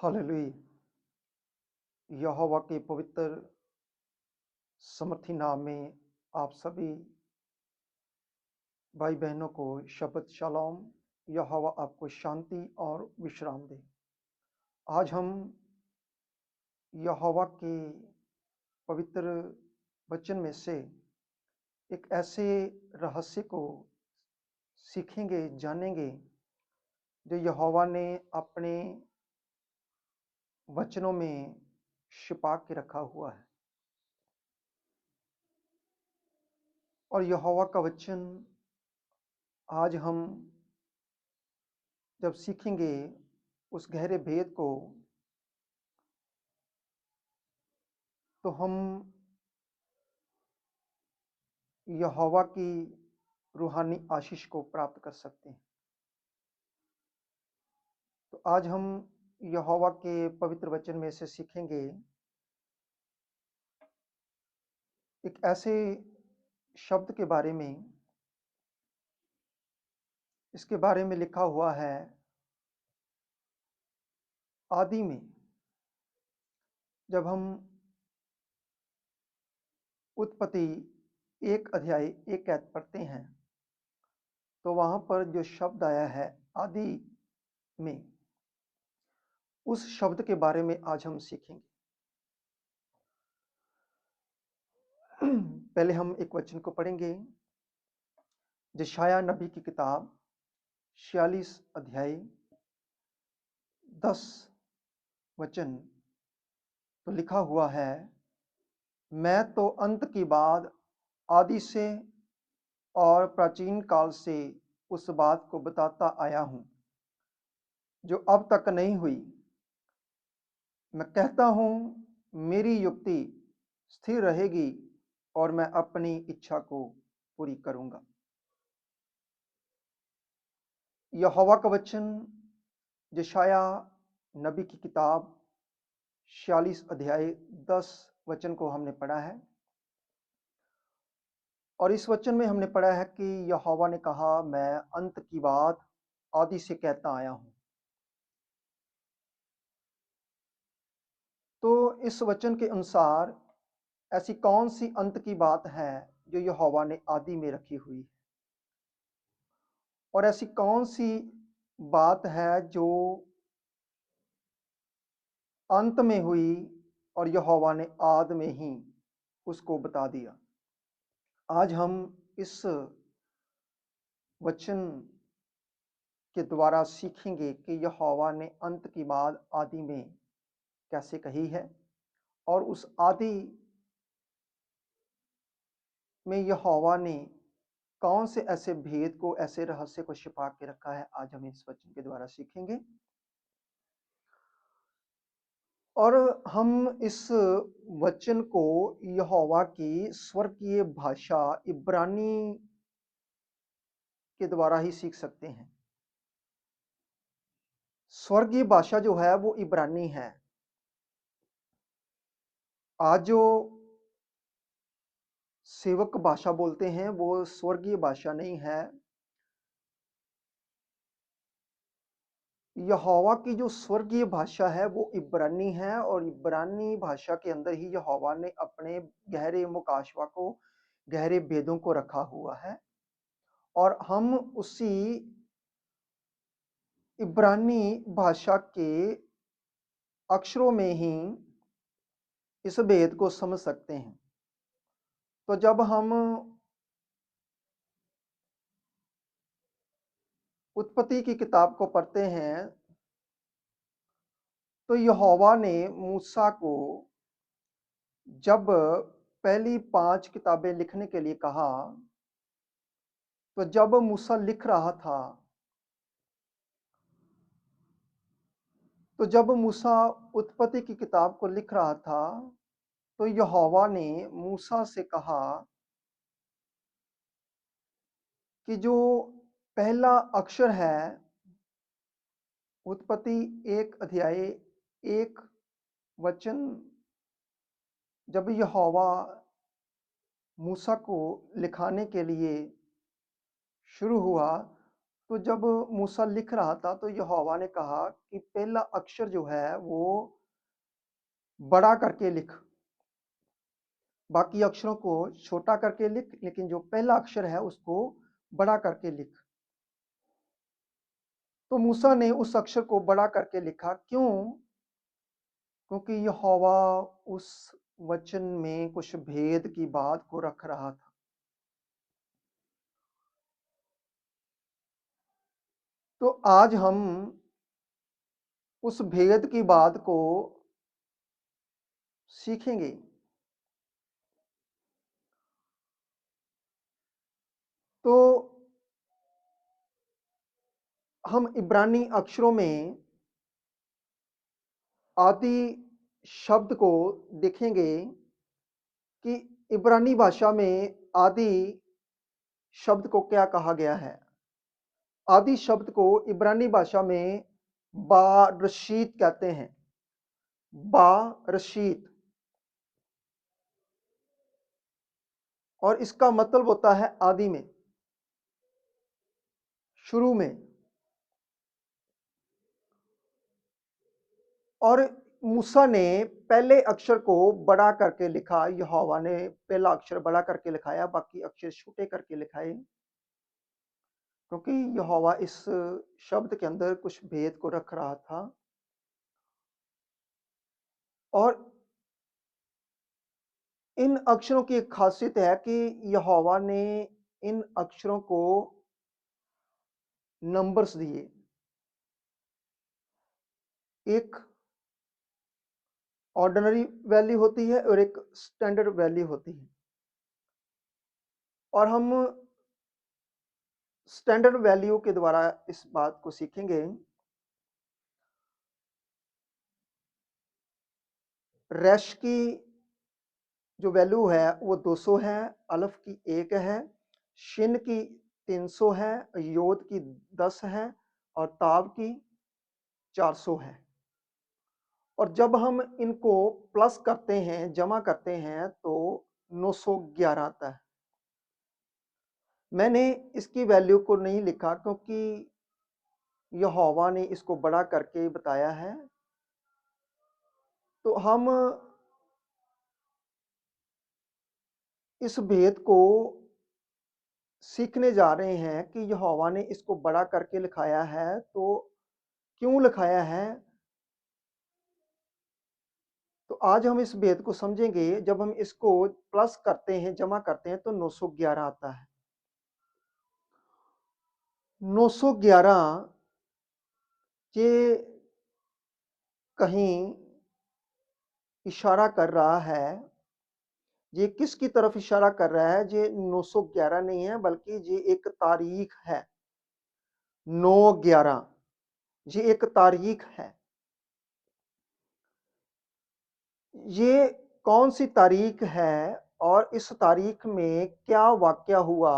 Hallelujah. यहोवा के पवित्र समर्थी नाम में आप सभी भाई बहनों को शब्द शालोम। यहोवा आपको शांति और विश्राम दे। आज हम यहोवा के पवित्र वचन में से एक ऐसे रहस्य को सीखेंगे, जानेंगे जो यहोवा ने अपने वचनों में छिपा के रखा हुआ है। और यहोवा का वचन आज हम जब सीखेंगे उस गहरे भेद को, तो हम यहोवा की रूहानी आशीष को प्राप्त कर सकते हैं। तो आज हम यहोवा के पवित्र वचन में से सीखेंगे एक ऐसे शब्द के बारे में। इसके बारे में लिखा हुआ है आदि में। जब हम उत्पत्ति 1 अध्याय 1 पढ़ते हैं तो वहां पर जो शब्द आया है आदि में, उस शब्द के बारे में आज हम सीखेंगे। पहले हम एक वचन को पढ़ेंगे। यशायाह नबी की किताब 46 अध्याय 10 वचन। तो लिखा हुआ है, मैं तो अंत की बात आदि से और प्राचीन काल से उस बात को बताता आया हूं जो अब तक नहीं हुई। मैं कहता हूं मेरी युक्ति स्थिर रहेगी और मैं अपनी इच्छा को पूरी करूंगा। यहोवा का वचन यशायाह नबी की किताब 46 अध्याय 10 वचन को हमने पढ़ा है। और इस वचन में हमने पढ़ा है कि यहोवा ने कहा, मैं अंत की बात आदि से कहता आया हूं। तो इस वचन के अनुसार ऐसी कौन सी अंत की बात है जो यहोवा ने आदि में रखी हुई है, और ऐसी कौन सी बात है जो अंत में हुई और यहोवा ने आदि में ही उसको बता दिया। आज हम इस वचन के द्वारा सीखेंगे कि यहोवा ने अंत की बात आदि में कैसे कही है, और उस आदि में यहोवा ने कौन से ऐसे भेद को, ऐसे रहस्य को छिपा के रखा है। आज हम इस वचन के द्वारा सीखेंगे। और हम इस वचन को यहोवा की स्वर्गीय भाषा इब्रानी के द्वारा ही सीख सकते हैं। स्वर्गीय भाषा जो है वो इब्रानी है। आज जो सेवक भाषा बोलते हैं वो स्वर्गीय भाषा नहीं है। यहोवा की जो स्वर्गीय भाषा है वो इब्रानी है, और इब्रानी भाषा के अंदर ही यहोवा ने अपने गहरे मुकाशवा को, गहरे भेदों को रखा हुआ है। और हम उसी इब्रानी भाषा के अक्षरों में ही इस भेद को समझ सकते हैं। तो जब हम उत्पत्ति की किताब को पढ़ते हैं तो यहोवा ने मूसा को जब पहली 5 किताबें लिखने के लिए कहा, तो जब मूसा लिख रहा था, तो जब मूसा उत्पत्ति की किताब को लिख रहा था, तो यहोवा ने मूसा से कहा कि जो पहला अक्षर है, उत्पत्ति 1 अध्याय 1 वचन, जब यहोवा मूसा को लिखाने के लिए शुरू हुआ, तो जब मूसा लिख रहा था तो यहोवा ने कहा कि पहला अक्षर जो है वो बड़ा करके लिख, बाकी अक्षरों को छोटा करके लिख, लेकिन जो पहला अक्षर है उसको बड़ा करके लिख। तो मूसा ने उस अक्षर को बड़ा करके लिखा। क्यों? क्योंकि यहोवा उस वचन में कुछ भेद की बात को रख रहा था। तो आज हम उस भेद की बात को सीखेंगे। तो हम इब्रानी अक्षरों में आदि शब्द को देखेंगे कि इब्रानी भाषा में आदि शब्द को क्या कहा गया है। आदि शब्द को इब्रानी भाषा में बारशीत कहते हैं। बारशीत, और इसका मतलब होता है आदि में, शुरू में। और मूसा ने पहले अक्षर को बड़ा करके लिखा, यहोवा ने पहला अक्षर बड़ा करके लिखाया, बाकी अक्षर छोटे करके लिखाए, क्योंकि यहोवा इस शब्द के अंदर कुछ भेद को रख रहा था। और इन अक्षरों की एक खासियत है कि यहोवा ने इन अक्षरों को नंबर्स दिए। एक ऑर्डिनरी वैल्यू होती है और एक स्टैंडर्ड वैल्यू होती है, और हम स्टैंडर्ड वैल्यू के द्वारा इस बात को सीखेंगे। रैश की जो वैल्यू है वो 200 है, अल्फ की 1 है, शिन की 300 है, योद की 10 है, और ताब की 400 है। और जब हम इनको प्लस करते हैं, जमा करते हैं, तो 911 आता है। मैंने इसकी वैल्यू को नहीं लिखा क्योंकि यहोवा ने इसको बड़ा करके बताया है। तो हम इस भेद को सीखने जा रहे हैं कि यहोवा ने इसको बड़ा करके लिखाया है, तो क्यों लिखाया है। तो आज हम इस भेद को समझेंगे। जब हम इसको प्लस करते हैं, जमा करते हैं, तो 911 आता है। 911 ये कहीं इशारा कर रहा है। ये किसकी तरफ इशारा कर रहा है? ये 911 नहीं है, बल्कि ये एक तारीख है। 9/11 ये एक तारीख है। ये कौन सी तारीख है और इस तारीख में क्या वाकया हुआ?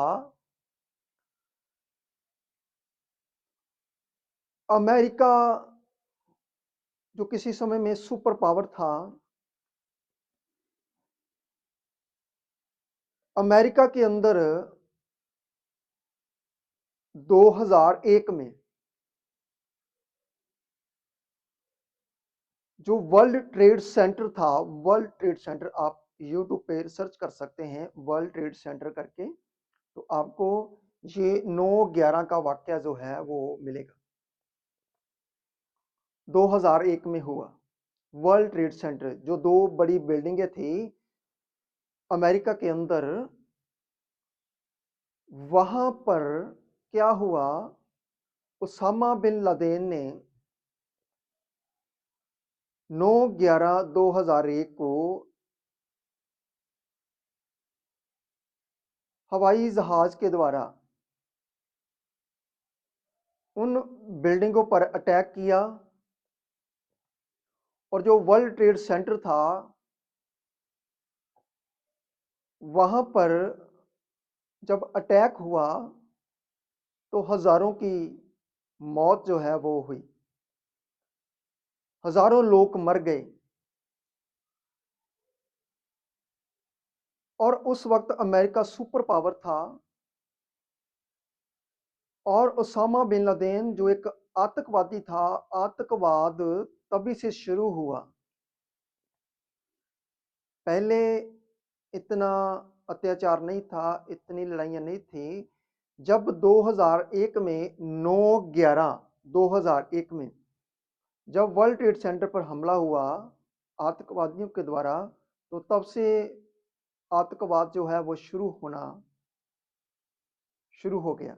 अमेरिका जो किसी समय में सुपर पावर था, अमेरिका के अंदर 2001 में जो वर्ल्ड ट्रेड सेंटर था, वर्ल्ड ट्रेड सेंटर, आप यूट्यूब पे सर्च कर सकते हैं वर्ल्ड ट्रेड सेंटर करके, तो आपको ये 9/11 का वाकया जो है वो मिलेगा। 2001 में हुआ वर्ल्ड ट्रेड सेंटर, जो दो बड़ी बिल्डिंगें थी अमेरिका के अंदर, वहां पर क्या हुआ? उसामा बिन लादेन ने 9/11/2001 को हवाई जहाज के द्वारा उन बिल्डिंगों पर अटैक किया। और जो वर्ल्ड ट्रेड सेंटर था, वहां पर जब अटैक हुआ तो हजारों की मौत जो है वो हुई, हजारों लोग मर गए। और उस वक्त अमेरिका सुपर पावर था, और ओसामा बिन लादेन जो एक आतंकवादी था, आतंकवाद तभी से शुरू हुआ। पहले इतना अत्याचार नहीं था, इतनी लड़ाइयाँ नहीं थी। जब 2001 में 9/11/2001 में जब वर्ल्ड ट्रेड सेंटर पर हमला हुआ आतंकवादियों के द्वारा, तो तब से आतंकवाद जो है वो शुरू हो गया।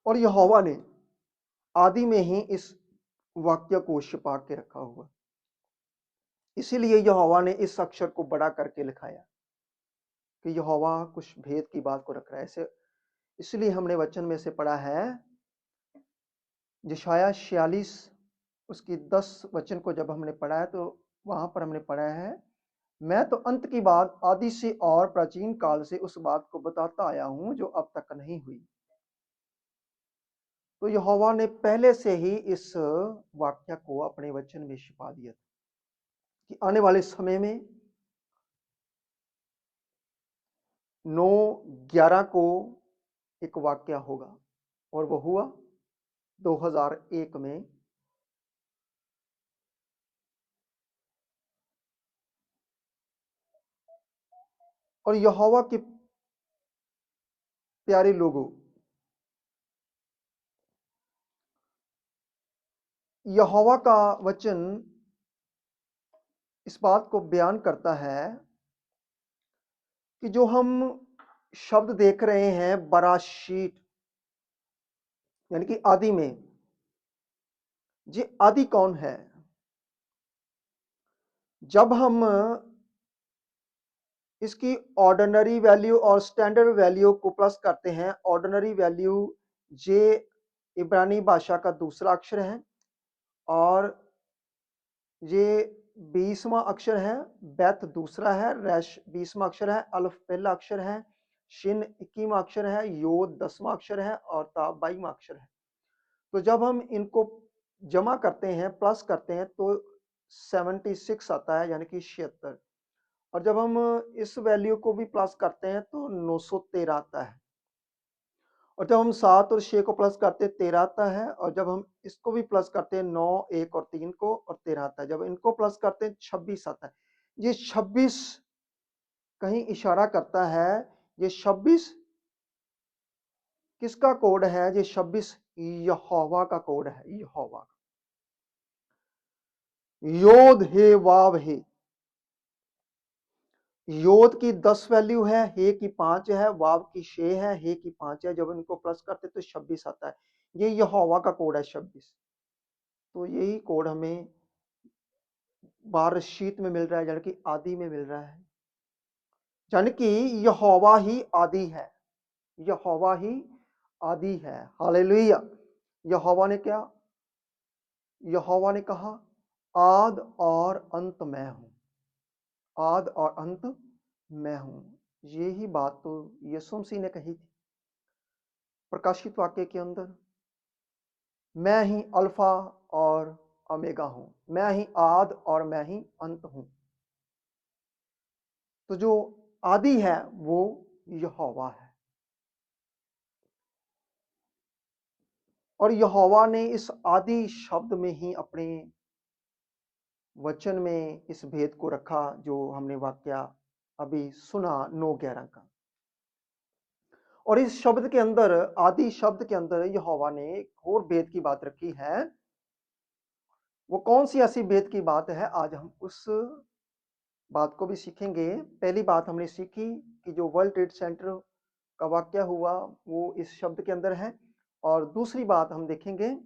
और यहोवा ने आदि में ही इस वाक्य को छिपा के रखा हुआ, इसीलिए यहोवा ने इस अक्षर को बड़ा करके लिखाया कि यहोवा कुछ भेद की बात को रख रहा है। ऐसे इसलिए हमने वचन में से पढ़ा है, यशायाह 46 उसकी 10 वचन को जब हमने पढ़ा है तो वहां पर हमने पढ़ा है, मैं तो अंत की बात आदि से और प्राचीन काल से उस बात को बताता आया हूं जो अब तक नहीं हुई। तो यहोवा ने पहले से ही इस वाक्य को अपने वचन में छिपा दिया था कि आने वाले समय में 9/11 को एक वाक्य होगा, और वो हुआ 2001 में। और यहोवा के प्यारे लोगों, यहोवा का वचन इस बात को बयान करता है कि जो हम शब्द देख रहे हैं बराशीत यानी कि आदि में, ये आदि कौन है? जब हम इसकी ऑर्डिनरी वैल्यू और स्टैंडर्ड वैल्यू को प्लस करते हैं, ऑर्डिनरी वैल्यू जे इब्रानी भाषा का दूसरा अक्षर है, और ये 20वां अक्षर है, बैत दूसरा है, रैश 20वां अक्षर है, अल्फ पहला अक्षर है, शिन 21वां अक्षर है, योद 10वां अक्षर है, और ताब 22वां अक्षर है। तो जब हम इनको जमा करते हैं, प्लस करते हैं, तो 76 आता है, यानी कि 76। और जब हम इस वैल्यू को भी प्लस करते हैं तो 913 आता है। और जब हम 7 और 6 को प्लस करते हैं 13 आता है। और जब हम इसको भी प्लस करते हैं 9, 1 और 3 को, और 13 आता है। जब इनको प्लस करते हैं 26 आता है। ये 26 कहीं इशारा करता है, ये 26 किसका कोड है? ये 26 यहोवा का कोड है। यहोवा योद हे वाव हे, योद की 10 वैल्यू है, हे की 5 है, वाव की 6 है, हे की 5 है। जब इनको प्लस करते तो 26 आता है। ये यहोवा का कोड है 26। तो यही कोड हमें बारशीत में मिल रहा है, यानी कि आदि में मिल रहा है, यानी कि यहोवा ही आदि है। यहोवा ही आदि है। हालेलुया। यहोवा ने क्या? यहोवा ने कहा, आद और अंत मैं हूं। आद और अंत मैं हूं। यही बात तो यीशु मसीह ने कही थी प्रकाशित वाक्य के अंदर, मैं ही अल्फा और ओमेगा हूं, मैं ही आद और मैं ही अंत हूं। तो जो आदि है वो यहोवा है। और यहोवा ने इस आदि शब्द में ही अपने वचन में इस भेद को रखा, जो हमने वाक्य अभी सुना 9/11 का। और इस शब्द के अंदर, आदि शब्द के अंदर, यहोवा ने एक और भेद की बात रखी है। वो कौन सी ऐसी भेद की बात है? आज हम उस बात को भी सीखेंगे। पहली बात हमने सीखी कि जो वर्ल्ड ट्रेड सेंटर का वाक्य हुआ वो इस शब्द के अंदर है। और दूसरी बात हम देखेंगे,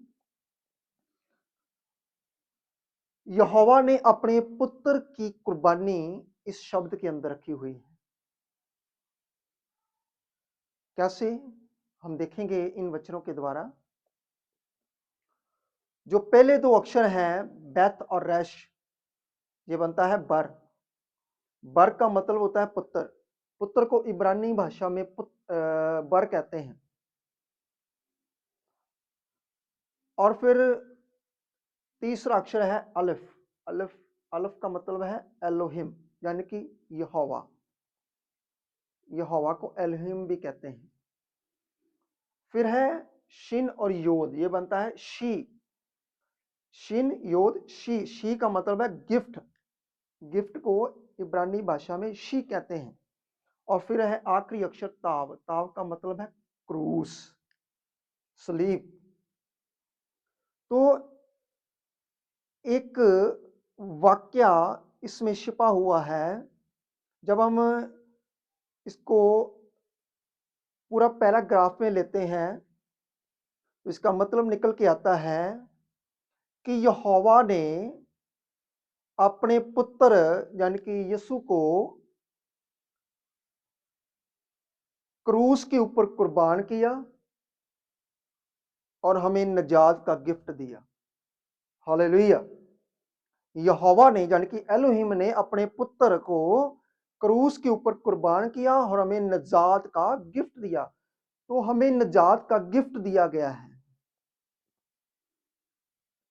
यहोवा ने अपने पुत्र की कुर्बानी इस शब्द के अंदर रखी हुई है। कैसे? हम देखेंगे इन वचनों के द्वारा। जो पहले 2 अक्षर हैं, बैत और रैश, ये बनता है बर। बर का मतलब होता है पुत्र। पुत्र को इब्रानी भाषा में बर कहते हैं। और फिर तीसरा अक्षर है अलिफ। अलिफ अलिफ का मतलब है एलोहिम, यानी कि यहोवा। यहोवा को एलोहिम भी कहते हैं। फिर है शिन और योद, ये बनता है शी। शिन योद शी, शी का मतलब है गिफ्ट, गिफ्ट को इब्रानी भाषा में शी कहते हैं। और फिर है आखिरी अक्षर ताव, ताव का मतलब है क्रूस, सलीब। तो एक वाक्य इसमें छिपा हुआ है। जब हम इसको पूरा पैराग्राफ में लेते हैं तो इसका मतलब निकल के आता है कि यहोवा ने अपने पुत्र यानी कि यीशु को क्रूस के ऊपर कुर्बान किया और हमें निजात का गिफ्ट दिया। हालेलुया। यहोवा ने यानी कि एलोहिम ने अपने पुत्र को क्रूस के ऊपर कुर्बान किया और हमें निजात का गिफ्ट दिया। तो हमें निजात का गिफ्ट दिया गया है,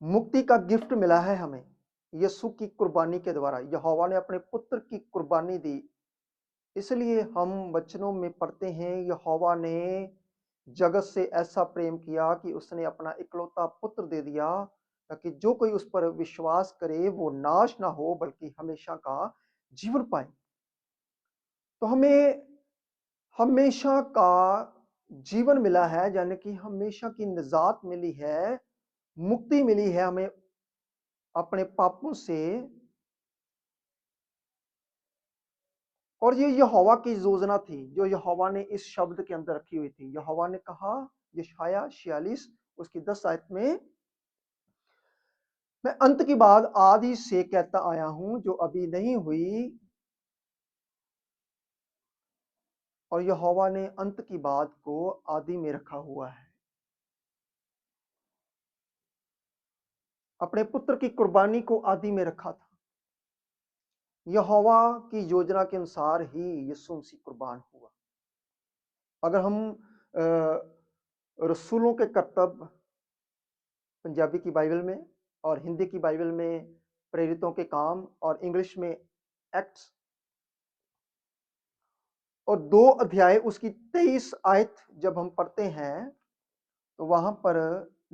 मुक्ति का गिफ्ट मिला है हमें यीशु की कुर्बानी के द्वारा। यहोवा ने अपने पुत्र की कुर्बानी दी, इसलिए हम वचनों में पढ़ते हैं यहोवा ने जगत से ऐसा प्रेम किया कि उसने अपना इकलौता पुत्र दे दिया, ताकि जो कोई उस पर विश्वास करे वो नाश ना हो बल्कि हमेशा का जीवन पाए। तो हमें हमेशा का जीवन मिला है, यानी कि हमेशा की निजात मिली है, मुक्ति मिली है हमें अपने पापों से। और ये यहोवा की योजना थी जो यहोवा ने इस शब्द के अंदर रखी हुई थी। यहोवा ने कहा, यशायाह 46 उसकी 10 आयत में, मैं अंत की बात आदि से कहता आया हूं जो अभी नहीं हुई। और यहोवा ने अंत की बात को आदि में रखा हुआ है। अपने पुत्र की कुर्बानी को आदि में रखा था। यहोवा की योजना के अनुसार ही यीशु मसीह कुर्बान हुआ। अगर हम रसूलों के कर्तव्य पंजाबी की बाइबल में और हिंदी की बाइबल में प्रेरितों के काम और इंग्लिश में एक्ट्स, और 2 अध्याय उसकी 23 आयत जब हम पढ़ते हैं तो वहां पर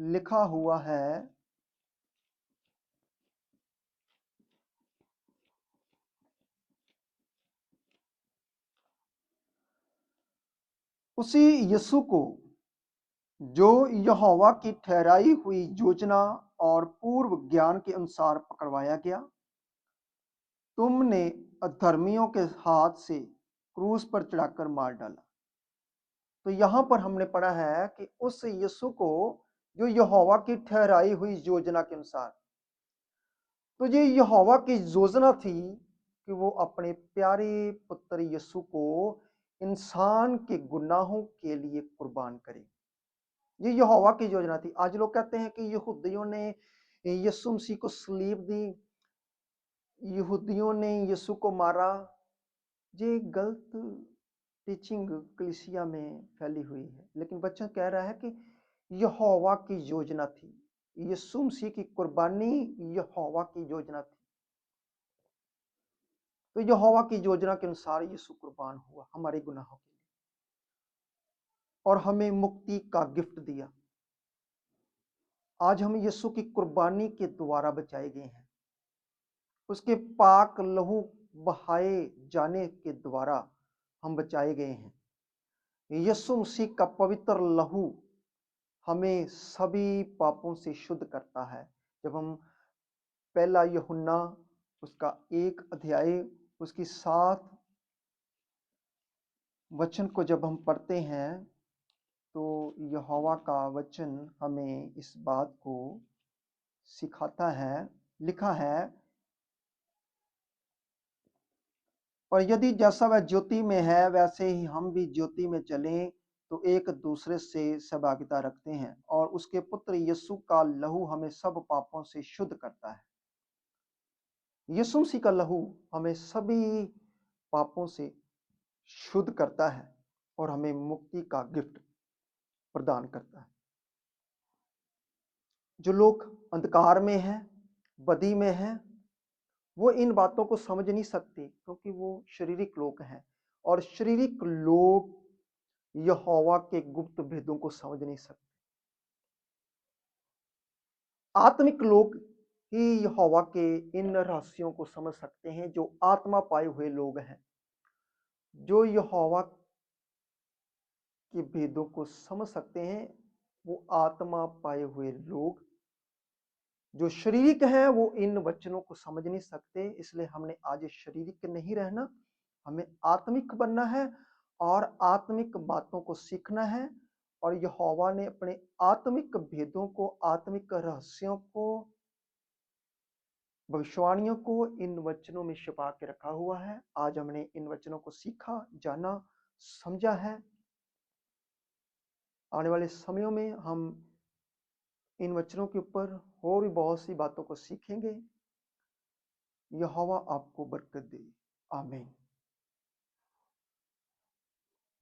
लिखा हुआ है, उसी यीशु को जो यहोवा की ठहराई हुई योजना और पूर्व ज्ञान के अनुसार पकड़वाया गया, तुमने अधर्मियों के हाथ से क्रूस पर चढ़ाकर मार डाला। तो यहां पर हमने पढ़ा है कि उस यीशु को जो यहोवा की ठहराई हुई योजना के अनुसार, तो ये यहोवा की योजना थी कि वो अपने प्यारे पुत्र यीशु को इंसान के गुनाहों के लिए कुर्बान करे। ये यहोवा की योजना थी। आज लोग कहते हैं कि यहूदियों ने यीशु मसीह को सलीब दी, यहूदियों ने यीशु को मारा। ये गलत टीचिंग कलीसिया में फैली हुई है, लेकिन वचन कह रहा है कि यहोवा की योजना थी, यीशु मसीह की कुर्बानी यहोवा की योजना थी। तो यहोवा की योजना के अनुसार यीशु कुर्बान हुआ हमारे गुनाहों के लिए और हमें मुक्ति का गिफ्ट दिया। आज हम यीशु की कुर्बानी के द्वारा बचाए गए हैं, उसके पाक लहू बहाए जाने के द्वारा हम बचाए गए हैं। यीशु मसीह का पवित्र लहू हमें सभी पापों से शुद्ध करता है। जब हम पहला यूहन्ना उसका 1 अध्याय उसकी 7 वचन को जब हम पढ़ते हैं तो यहोवा का वचन हमें इस बात को सिखाता है। लिखा है, और यदि जैसा वह ज्योति में है वैसे ही हम भी ज्योति में चलें तो एक दूसरे से सहभागिता रखते हैं, और उसके पुत्र यीशु का लहू हमें सब पापों से शुद्ध करता है। यीशु मसीह का लहू हमें सभी पापों से शुद्ध करता है और हमें मुक्ति का गिफ्ट प्रदान करता है। जो लोग अंधकार में हैं, बदी में हैं, वो इन बातों को समझ नहीं सकते क्योंकि वो शारीरिक लोग हैं। और शारीरिक लोग यहोवा के गुप्त भेदों को समझ नहीं सकते। आत्मिक लोग ही यहोवा के इन रहस्यों को समझ सकते हैं, जो आत्मा पाए हुए लोग हैं, जो यहोवा के भेदों को समझ सकते हैं, वो आत्मा पाए हुए लोग। जो शारीरिक हैं वो इन वचनों को समझ नहीं सकते, इसलिए हमने आज शारीरिक नहीं रहना, हमें आत्मिक बनना है और आत्मिक बातों को सीखना है। और यहोवा ने अपने आत्मिक भेदों को, आत्मिक रहस्यों को, भविष्यवाणियों को इन वचनों में छिपा के रखा हुआ है। आज हमने इन वचनों को सीखा, जाना, समझा है। आने वाले समयों में हम इन वचनों के ऊपर और भी बहुत सी बातों को सीखेंगे। यहोवा आपको बरकत दे। आमीन।